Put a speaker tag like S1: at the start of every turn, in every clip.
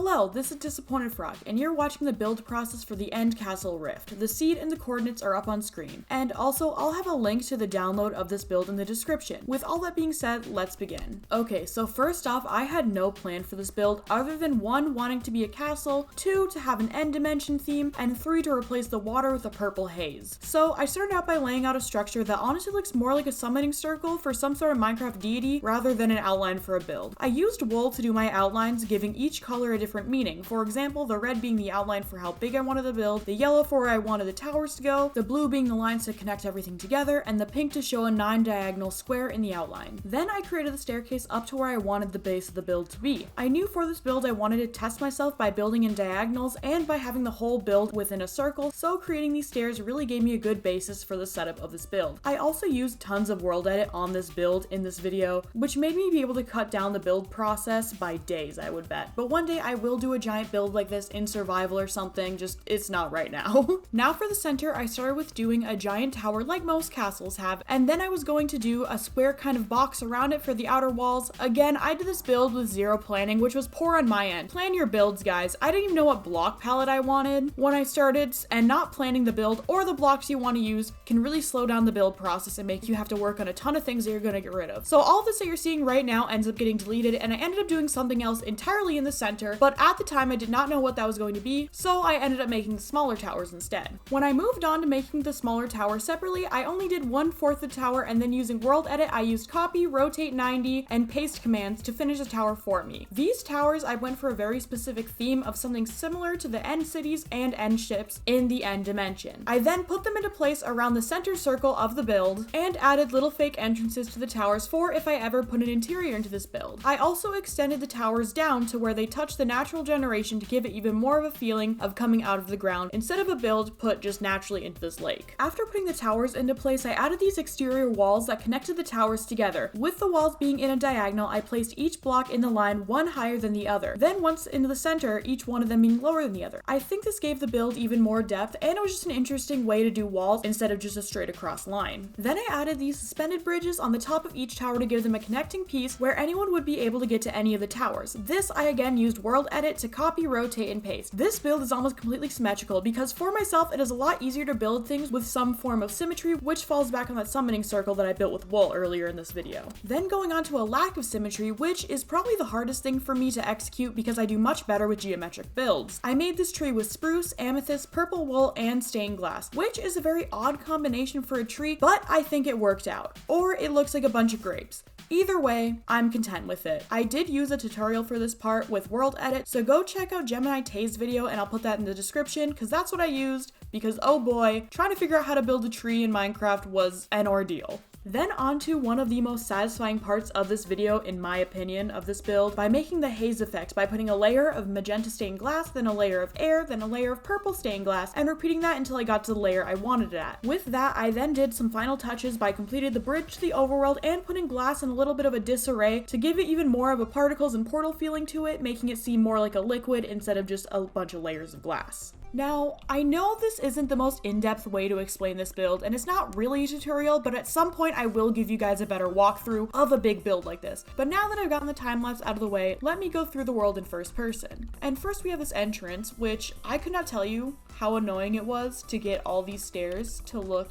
S1: Hello, this is DisappointedFrog, and you're watching the build process for the End Castle Rift. The seed and the coordinates are up on screen. And also, I'll have a link to the download of this build in the description. With all that being said, let's begin. Okay, so first off, I had no plan for this build other than 1, wanting to be a castle, 2, to have an end dimension theme, and 3, to replace the water with a purple haze. So I started out by laying out a structure that honestly looks more like a summoning circle for some sort of Minecraft deity rather than an outline for a build. I used wool to do my outlines, giving each color a different meaning. For example, the red being the outline for how big I wanted the build, the yellow for where I wanted the towers to go, the blue being the lines to connect everything together, and the pink to show a 9 diagonal square in the outline. Then I created the staircase up to where I wanted the base of the build to be. I knew for this build I wanted to test myself by building in diagonals and by having the whole build within a circle, so creating these stairs really gave me a good basis for the setup of this build. I also used tons of world edit on this build in this video, which made me be able to cut down the build process by days, I would bet. But one day I will do a giant build like this in survival or something, just it's not right now. Now for the center, I started with doing a giant tower like most castles have, and then I was going to do a square kind of box around it for the outer walls. Again, I did this build with zero planning, which was poor on my end. Plan your builds, guys. I didn't even know what block palette I wanted when I started, and not planning the build or the blocks you want to use can really slow down the build process and make you have to work on a ton of things that you're going to get rid of. So all this that you're seeing right now ends up getting deleted, and I ended up doing something else entirely in the center, but at the time I did not know what that was going to be, so I ended up making the smaller towers instead. When I moved on to making the smaller tower separately, I only did 1/4 the tower, and then using world edit, I used copy, rotate 90, and paste commands to finish the tower for me. These towers, I went for a very specific theme of something similar to the end cities and end ships in the end dimension. I then put them into place around the center circle of the build, and added little fake entrances to the towers for if I ever put an interior into this build. I also extended the towers down to where they touch the natural generation to give it even more of a feeling of coming out of the ground instead of a build put just naturally into this lake. After putting the towers into place, I added these exterior walls that connected the towers together. With the walls being in a diagonal, I placed each block in the line one higher than the other. Then once into the center, each one of them being lower than the other. I think this gave the build even more depth, and it was just an interesting way to do walls instead of just a straight across line. Then I added these suspended bridges on the top of each tower to give them a connecting piece where anyone would be able to get to any of the towers. This I again used world edit to copy, rotate, and paste. This build is almost completely symmetrical because for myself it is a lot easier to build things with some form of symmetry, which falls back on that summoning circle that I built with wool earlier in this video. Then going on to a lack of symmetry, which is probably the hardest thing for me to execute because I do much better with geometric builds. I made this tree with spruce, amethyst, purple wool, and stained glass, which is a very odd combination for a tree, but I think it worked out. Or it looks like a bunch of grapes. Either way, I'm content with it. I did use a tutorial for this part with world edit, so go check out GeminiTay's video and I'll put that in the description because that's what I used, because oh boy, trying to figure out how to build a tree in Minecraft was an ordeal. Then onto one of the most satisfying parts of this video, in my opinion, of this build, by making the haze effect by putting a layer of magenta stained glass, then a layer of air, then a layer of purple stained glass, and repeating that until I got to the layer I wanted it at. With that, I then did some final touches by completing the bridge to the overworld and putting glass in a little bit of a disarray to give it even more of a particles and portal feeling to it, making it seem more like a liquid instead of just a bunch of layers of glass. Now, I know this isn't the most in-depth way to explain this build, and it's not really a tutorial, but at some point I will give you guys a better walkthrough of a big build like this. But now that I've gotten the time-lapse out of the way, let me go through the world in first person. And first we have this entrance, which I could not tell you how annoying it was to get all these stairs to look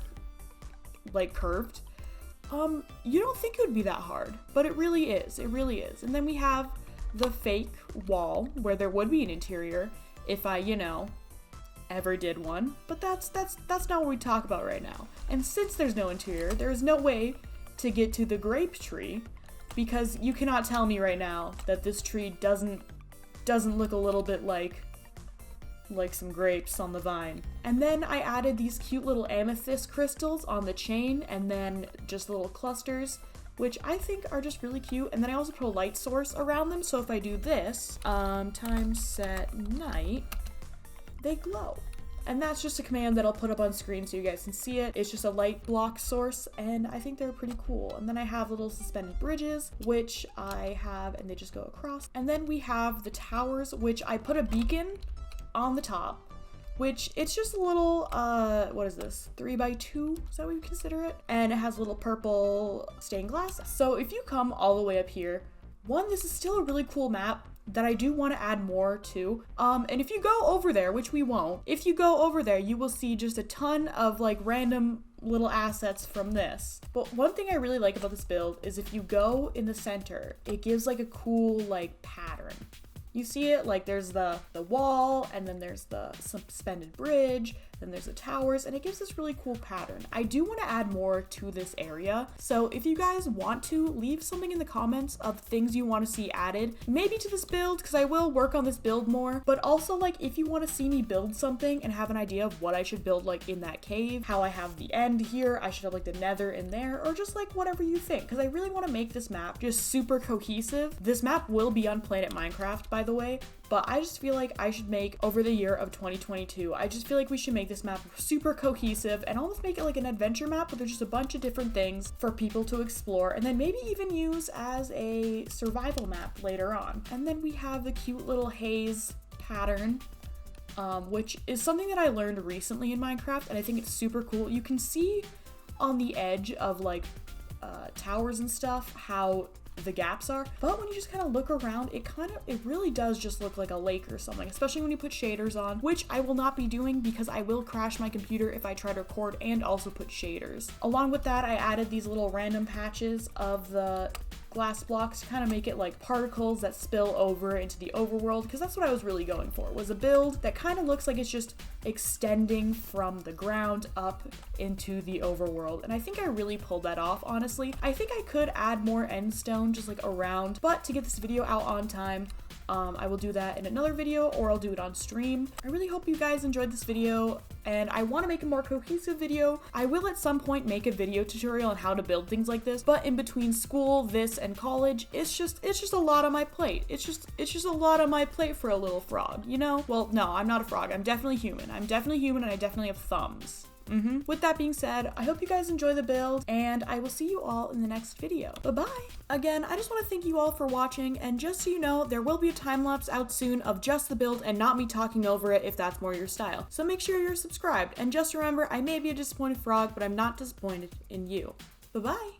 S1: like curved. You don't think it would be that hard, but it really is. It really is. And then we have the fake wall where there would be an interior if I, ever did one, but that's not what we talk about right now. And since there's no interior, there is no way to get to the grape tree, because you cannot tell me right now that this tree doesn't look a little bit like some grapes on the vine. And then I added these cute little amethyst crystals on the chain, and then just little clusters, which I think are just really cute. And then I also put a light source around them, so if I do this, time set night, they glow. And that's just a command that I'll put up on screen so you guys can see it. It's just a light block source, and I think they're pretty cool. And then I have little suspended bridges, which I have, and they just go across. And then we have the towers, which I put a beacon on the top, which it's just a little, what is this? 3x2, is that what you consider it? And it has a little purple stained glass. So if you come all the way up here, one, this is still a really cool map. that I do want to add more to. And if you go over there, which we won't, if you go over there, you will see just a ton of like random little assets from this. But one thing I really like about this build is if you go in the center, it gives like a cool like pattern. You see it, like there's the wall, and then there's the suspended bridge, then there's the towers, and it gives this really cool pattern. I do want to add more to this area, so if you guys want to, leave something in the comments of things you want to see added, maybe to this build, because I will work on this build more, but also like if you want to see me build something and have an idea of what I should build like in that cave, how I have the end here, I should have like the nether in there, or just like whatever you think, because I really want to make this map just super cohesive. This map will be on Planet Minecraft, by the way, but I just feel like I should make, over the year of 2022, I just feel like we should make this map super cohesive and almost make it like an adventure map where there's just a bunch of different things for people to explore and then maybe even use as a survival map later on. And then we have the cute little haze pattern, which is something that I learned recently in Minecraft, and I think it's super cool. You can see on the edge of like towers and stuff how the gaps are, but when you just kind of look around, it really does just look like a lake or something, especially when you put shaders on, which I will not be doing because I will crash my computer if I try to record and also put shaders. Along with that, I added these little random patches of the glass blocks to kind of make it like particles that spill over into the overworld, because that's what I was really going for, was a build that kind of looks like it's just extending from the ground up into the overworld, and I think I really pulled that off, honestly. I think I could add more end stone just like around, but to get this video out on time, I will do that in another video, or I'll do it on stream. I really hope you guys enjoyed this video, and I want to make a more cohesive video. I will at some point make a video tutorial on how to build things like this, but in between school, this, and college, it's just a lot on my plate. It's just a lot on my plate for a little frog, you know? Well, no, I'm not a frog. I'm definitely human. I'm definitely human, and I definitely have thumbs. With that being said, I hope you guys enjoy the build, and I will see you all in the next video. Bye-bye! Again, I just want to thank you all for watching, and just so you know, there will be a time-lapse out soon of just the build and not me talking over it if that's more your style. So make sure you're subscribed, and just remember, I may be a disappointed frog, but I'm not disappointed in you. Bye-bye!